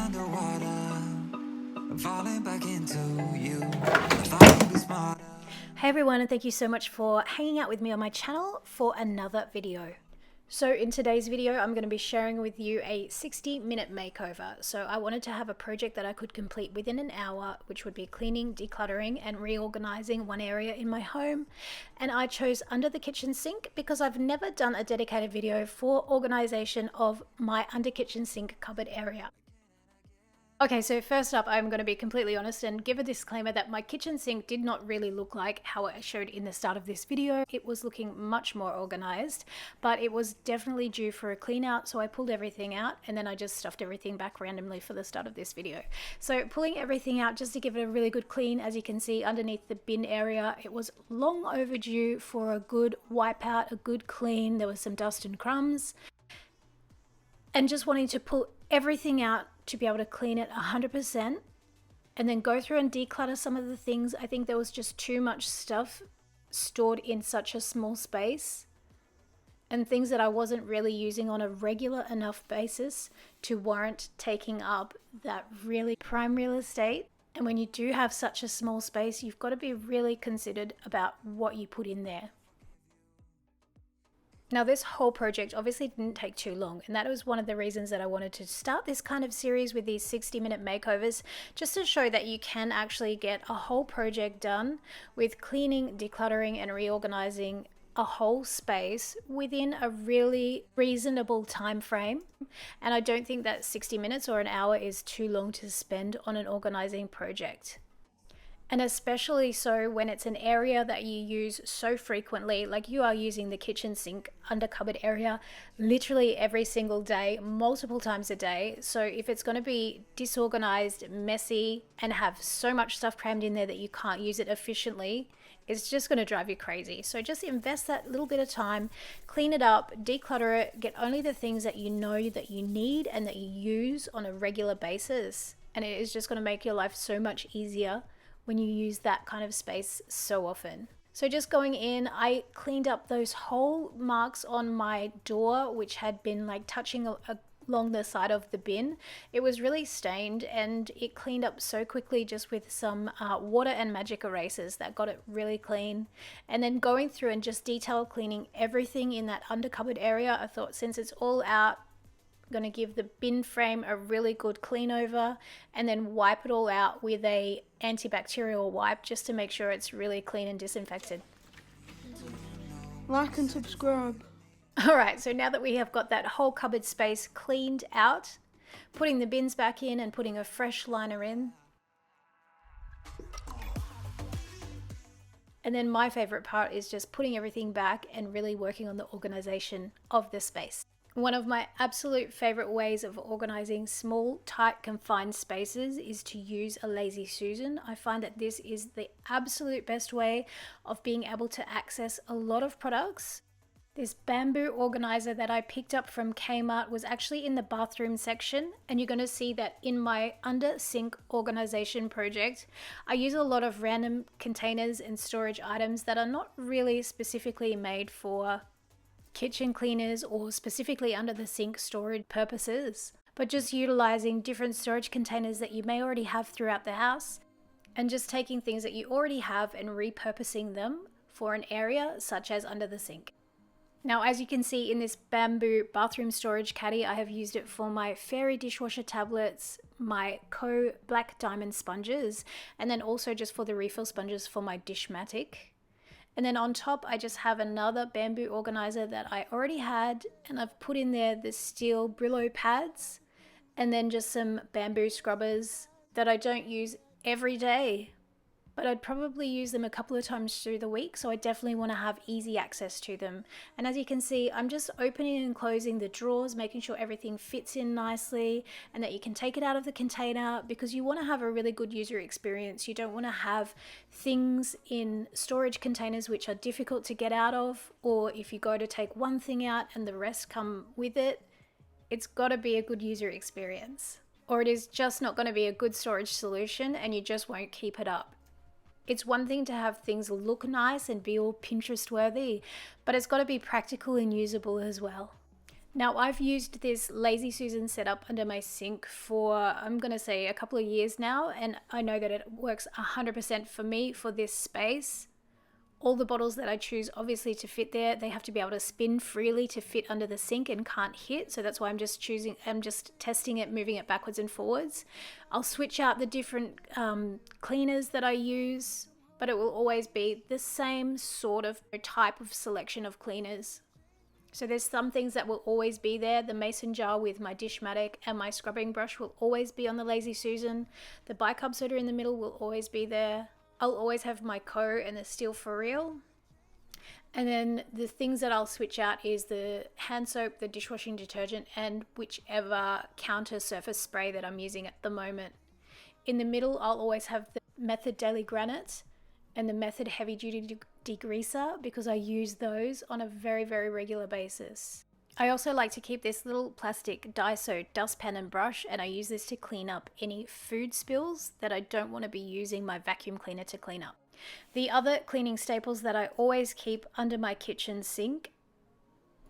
underwater, falling back into you. I thought you'd be smarter. Hey everyone, and thank you so much for hanging out with me on my channel for another video. So in today's video, I'm going to be sharing with you a 60-minute makeover. So I wanted to have a project that I could complete within an hour, which would be cleaning, decluttering, and reorganizing one area in my home. And I chose under the kitchen sink because I've never done a dedicated video for organization of my under kitchen sink cupboard area. Okay, so first up, I'm going to be completely honest and give a disclaimer that my kitchen sink did not really look like how I showed in the start of this video. It was looking much more organized, but it was definitely due for a clean out, so I pulled everything out and then I just stuffed everything back randomly for the start of this video. So pulling everything out just to give it a really good clean, as you can see underneath the bin area, it was long overdue for a good wipe out, a good clean. There was some dust and crumbs. And just wanting to pull everything out to be able to clean it 100% and then go through and declutter some of the things. I think there was just too much stuff stored in such a small space and things that I wasn't really using on a regular enough basis to warrant taking up that really prime real estate. And when you do have such a small space, you've got to be really considered about what you put in there. Now this whole project obviously didn't take too long, and that was one of the reasons that I wanted to start this kind of series with these 60-minute makeovers, just to show that you can actually get a whole project done with cleaning, decluttering, and reorganizing a whole space within a really reasonable time frame. And I don't think that 60 minutes or an hour is too long to spend on an organizing project. And especially so when it's an area that you use so frequently, like you are using the kitchen sink under cupboard area literally every single day, multiple times a day. So if it's going to be disorganized, messy, and have so much stuff crammed in there that you can't use it efficiently, it's just going to drive you crazy. So just invest that little bit of time, clean it up, declutter it, get only the things that you know that you need and that you use on a regular basis. And it is just going to make your life so much easier when you use that kind of space so often. So just going in, I cleaned up those hole marks on my door, which had been like touching along the side of the bin. It was really stained and it cleaned up so quickly just with some water and magic erasers that got it really clean. And then going through and just detail cleaning everything in that under cupboard area, I thought since it's all out, I'm going to give the bin frame a really good clean over and then wipe it all out with a antibacterial wipe just to make sure it's really clean and disinfected. Like and subscribe. Alright, so now that we have got that whole cupboard space cleaned out, putting the bins back in and putting a fresh liner in. And then my favorite part is just putting everything back and really working on the organization of the space. One of my absolute favorite ways of organizing small, tight, confined spaces is to use a Lazy Susan. I find that this is the absolute best way of being able to access a lot of products. This bamboo organizer that I picked up from Kmart was actually in the bathroom section, and you're going to see that in my under sink organization project, I use a lot of random containers and storage items that are not really specifically made for kitchen cleaners or specifically under the sink storage purposes, but just utilizing different storage containers that you may already have throughout the house and just taking things that you already have and repurposing them for an area such as under the sink. Now, as you can see in this bamboo bathroom storage caddy, I have used it for my fairy dishwasher tablets, my black diamond sponges, and then also just for the refill sponges for my Dishmatic. And then on top, I just have another bamboo organizer that I already had, and I've put in there the steel Brillo pads and then just some bamboo scrubbers that I don't use every day, but I'd probably use them a couple of times through the week, so I definitely want to have easy access to them. And as you can see, I'm just opening and closing the drawers, making sure everything fits in nicely and that you can take it out of the container, because you want to have a really good user experience. You don't want to have things in storage containers which are difficult to get out of, or if you go to take one thing out and the rest come with it, it's got to be a good user experience, or it is just not going to be a good storage solution and you just won't keep it up. It's one thing to have things look nice and be all Pinterest worthy, but it's got to be practical and usable as well. Now, I've used this Lazy Susan setup under my sink for, I'm going to say, a couple of years now, and I know that it works 100% for me for this space. All the bottles that I choose, obviously, to fit there, they have to be able to spin freely to fit under the sink and can't hit. So that's why I'm just testing it, moving it backwards and forwards. I'll switch out the different cleaners that I use, but it will always be the same sort of type of selection of cleaners. So there's some things that will always be there. The mason jar with my Dishmatic and my scrubbing brush will always be on the Lazy Susan. The bicarb soda in the middle will always be there. I'll always have my Co and the Steel For Real. And then the things that I'll switch out is the hand soap, the dishwashing detergent, and whichever counter surface spray that I'm using at the moment. In the middle, I'll always have the Method Daily Granite and the Method Heavy Duty Degreaser because I use those on a very, very regular basis. I also like to keep this little plastic Daiso dustpan and brush, and I use this to clean up any food spills that I don't want to be using my vacuum cleaner to clean up. The other cleaning staples that I always keep under my kitchen sink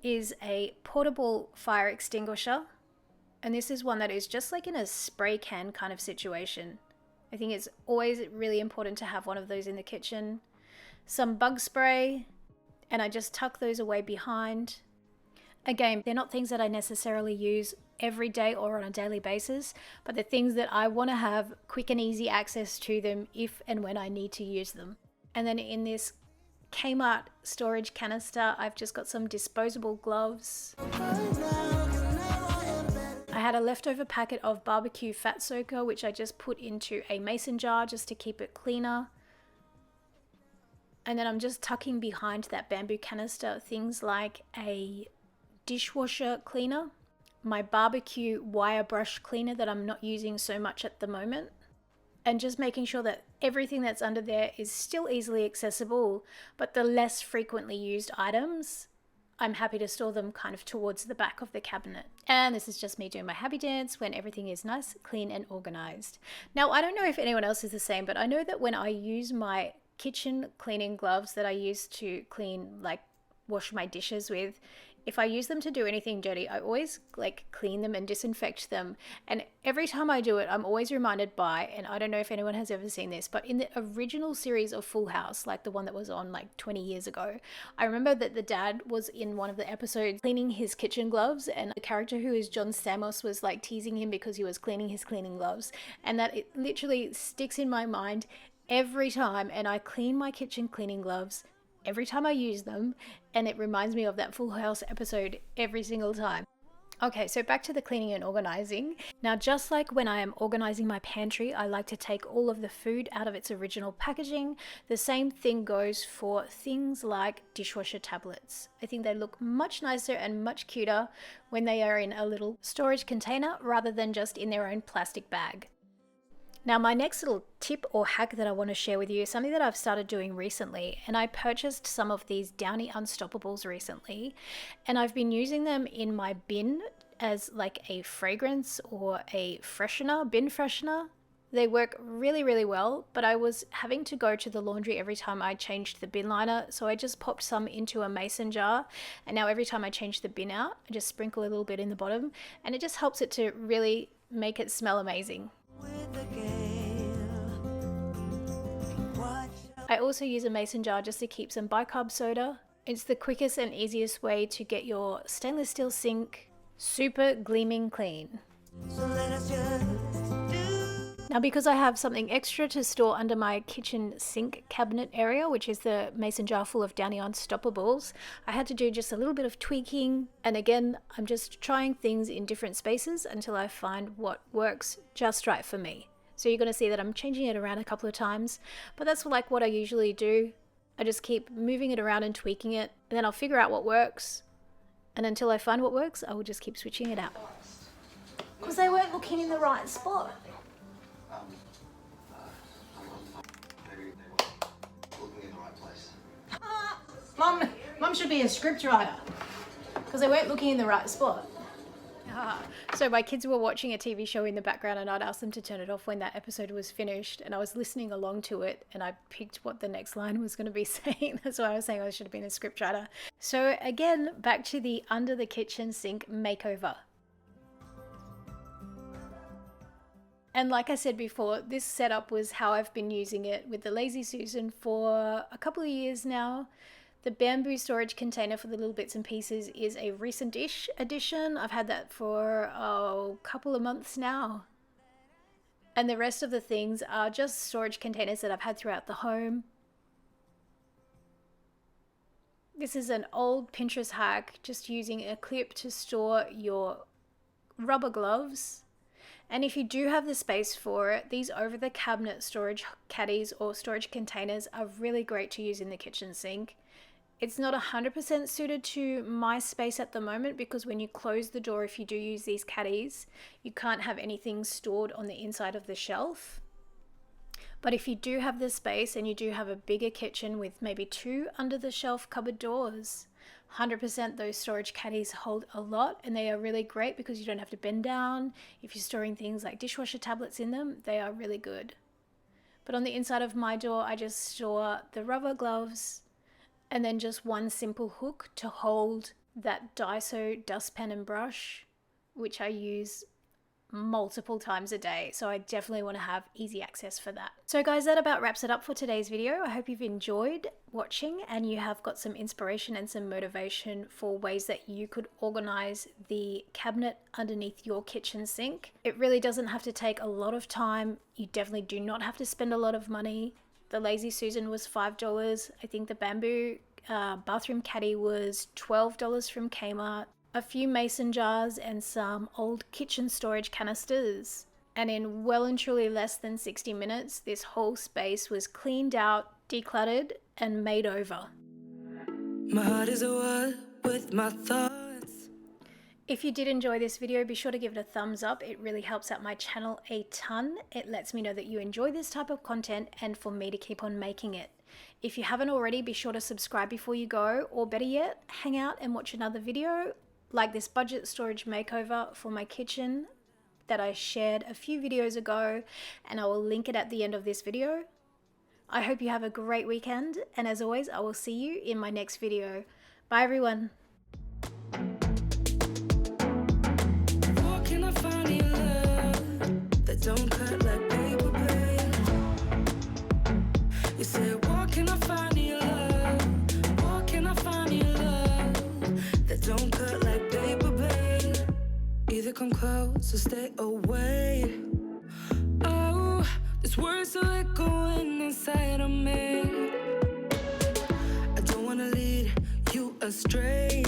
is a portable fire extinguisher, and this is one that is just like in a spray can kind of situation. I think it's always really important to have one of those in the kitchen. Some bug spray, and I just tuck those away behind. Again, they're not things that I necessarily use every day or on a daily basis, but the things that I want to have quick and easy access to them if and when I need to use them. And then in this Kmart storage canister, I've just got some disposable gloves. I had a leftover packet of barbecue fat soaker, which I just put into a mason jar just to keep it cleaner. And then I'm just tucking behind that bamboo canister things like a dishwasher cleaner, my barbecue wire brush cleaner that I'm not using so much at the moment, and just making sure that everything that's under there is still easily accessible, but the less frequently used items, I'm happy to store them kind of towards the back of the cabinet. And this is just me doing my happy dance when everything is nice, clean, and organized. Now, I don't know if anyone else is the same, but I know that when I use my kitchen cleaning gloves that I use to clean, like wash my dishes with, if I use them to do anything dirty, I always like clean them and disinfect them. And every time I do it, I'm always reminded by, and I don't know if anyone has ever seen this, but in the original series of Full House, like the one that was on like 20 years ago, I remember that the dad was in one of the episodes cleaning his kitchen gloves, and the character who is John Stamos was like teasing him because he was cleaning his cleaning gloves. And that it literally sticks in my mind every time, and I clean my kitchen cleaning gloves every time I use them, and it reminds me of that Full House episode every single time. Okay, so back to the cleaning and organizing. Now, just like when I am organizing my pantry, I like to take all of the food out of its original packaging. The same thing goes for things like dishwasher tablets. I think they look much nicer and much cuter when they are in a little storage container rather than just in their own plastic bag. Now, my next little tip or hack that I want to share with you is something that I've started doing recently, and I purchased some of these Downy Unstoppables recently, and I've been using them in my bin as like a fragrance or a freshener, bin freshener. They work really, really well, but I was having to go to the laundry every time I changed the bin liner, so I just popped some into a mason jar, and now every time I change the bin out, I just sprinkle a little bit in the bottom, and it just helps it to really make it smell amazing. I also use a mason jar just to keep some bicarb soda. It's the quickest and easiest way to get your stainless steel sink super gleaming clean. Now, because I have something extra to store under my kitchen sink cabinet area, which is the mason jar full of Downy Unstoppables, I had to do just a little bit of tweaking. And again, I'm just trying things in different spaces until I find what works just right for me. So you're going to see that I'm changing it around a couple of times, but that's like what I usually do. I just keep moving it around and tweaking it, and then I'll figure out what works. And until I find what works, I will just keep switching it out. Because they weren't looking in the right spot. Maybe they weren't looking in the right place. Mum should be a script writer. Because they weren't looking in the right spot. So my kids were watching a TV show in the background and I'd asked them to turn it off when that episode was finished, and I was listening along to it and I picked what the next line was going to be saying. That's why I was saying I should have been a scriptwriter. So again, back to the under the kitchen sink makeover. And like I said before, this setup was how I've been using it with the Lazy Susan for a couple of years now. The bamboo storage container for the little bits and pieces is a recent-ish addition. I've had that for a couple of months now. And the rest of the things are just storage containers that I've had throughout the home. This is an old Pinterest hack, just using a clip to store your rubber gloves. And if you do have the space for it, these over-the-cabinet storage caddies or storage containers are really great to use in the kitchen sink. It's not 100% suited to my space at the moment because when you close the door, if you do use these caddies, you can't have anything stored on the inside of the shelf. But if you do have the space and you do have a bigger kitchen with maybe 2 under-the-shelf cupboard doors, 100% those storage caddies hold a lot, and they are really great because you don't have to bend down. If you're storing things like dishwasher tablets in them, they are really good. But on the inside of my door, I just store the rubber gloves and then just one simple hook to hold that Daiso dustpan and brush, which I use multiple times a day, so I definitely want to have easy access for that. So guys, that about wraps it up for today's video. I hope you've enjoyed watching and you have got some inspiration and some motivation for ways that you could organize the cabinet underneath your kitchen sink. It really doesn't have to take a lot of time. You definitely do not have to spend a lot of money. The Lazy Susan was $5. I think the bamboo bathroom caddy was $12 from Kmart. A few mason jars and some old kitchen storage canisters. And in well and truly less than 60 minutes, this whole space was cleaned out, decluttered, and made over. My heart is at war with my thoughts. If you did enjoy this video, be sure to give it a thumbs up. It really helps out my channel a ton. It lets me know that you enjoy this type of content and for me to keep on making it. If you haven't already, be sure to subscribe before you go, or better yet, hang out and watch another video like this budget storage makeover for my kitchen that I shared a few videos ago, and I will link it at the end of this video. I hope you have a great weekend, and as always, I will see you in my next video. Bye everyone. Where can I find your love that don't cut like paper, babe? You said, where can I find your love? Where can I find your love that don't cut like paper, babe? Either come close or stay away. Oh, this words are echoing inside of me. I don't wanna lead you astray.